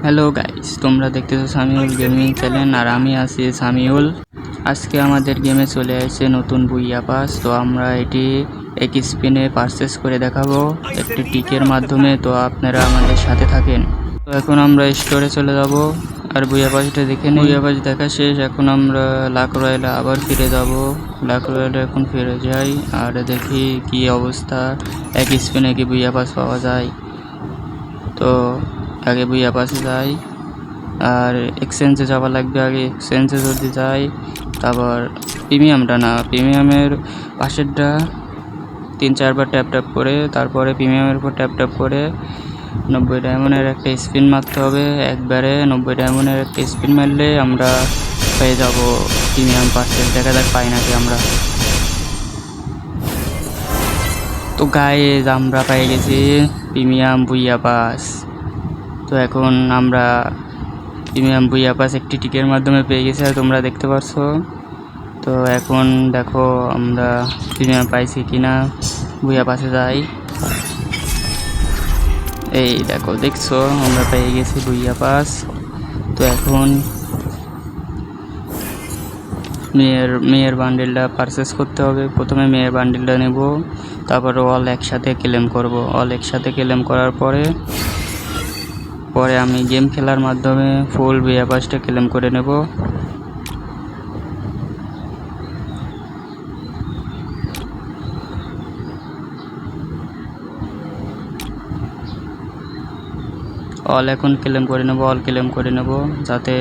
Hello guys, তোমরা দেখতেছো Samiul gaming channel আর আমি আছি সামিউল। আজকে আমাদের গেমে চলে আসছে নতুন বুইয়া পাস। তো আমরা এটি এক স্পিনে পারচেস করে দেখাবো একটি টিকের মাধ্যমে। তো আপনারা আমাদের সাথে থাকেন। তো এখন আমরা স্টোরে চলে যাব আর বুইয়া পাসটা দেখে নিই। বুইয়া পাস দেখা শেষ। এখন আমরা লাক রয়্যালে আবার ফিরে যাব। লাক রয়্যালে এখন ফিরে যাই আর দেখি কি অবস্থা, এক স্পিনে কি বুইয়া পাস পাওয়া যায়। তো আগে বুইয়া পাসে যাই আর এক্সচেঞ্জে যাওয়া লাগবে। আগে এক্সচেঞ্জে যদি যাই, তারপর প্রিমিয়ামটা না, প্রিমিয়ামের পাশেরটা 3-4 বার ট্যাপ করে, তারপরে প্রিমিয়ামের উপর ট্যাপ করে 90 ডায়মন্ডের একটা স্পিন মারতে হবে। একবারে 90 ডায়মন্ডের একটা স্পিন মারলে আমরা পেয়ে যাব প্রিমিয়াম পার্সেল। দেখা যাক পাই নাকি আমরা। তো গাইস, আমরা পেয়ে গেছি প্রিমিয়াম বুইয়া পাস। তো এখন আমরা প্রিমিয়াম বুইয়া পাস একটি টিকের মাধ্যমে পেয়ে গেছি আর তোমরা দেখতে পাচ্ছ। তো এখন দেখো আমরা প্রিমিয়াম পাইছি কিনা। বুইয়া পাসে যাই, এই দেখো, দেখছো আমরা পেয়ে গেছি বুইয়া পাস। তো এখন মেয়ের বান্ডেলটা পারচেস করতে হবে। প্রথমে মেয়ের বান্ডেলটা নেব, তারপর অল একসাথে ক্লেম করব। অল একসাথে ক্লেম করার পরে আমি গেম খেলার মাধ্যমে ফুল বুইয়া পাসটা ক্লেম করে নেব। অল এখন ক্লেম করে নেব, অল ক্লেম করে নেব যাতে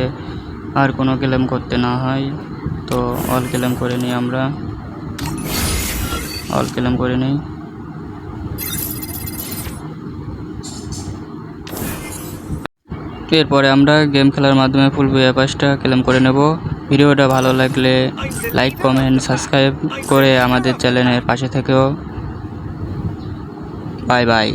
আর কোনো ক্লেম করতে না হয়। তো অল ক্লেম করে নিই, আমরা অল ক্লেম করে নিই। এরপরে আমরা গেম খেলার মাধ্যমে ফুল বুইয়া পাসটা ক্লেম করে নেব। ভিডিওটা ভালো লাগলে লাইক, কমেন্ট, সাবস্ক্রাইব করে আমাদের চ্যানেলের পাশে থেকেও। Bye bye.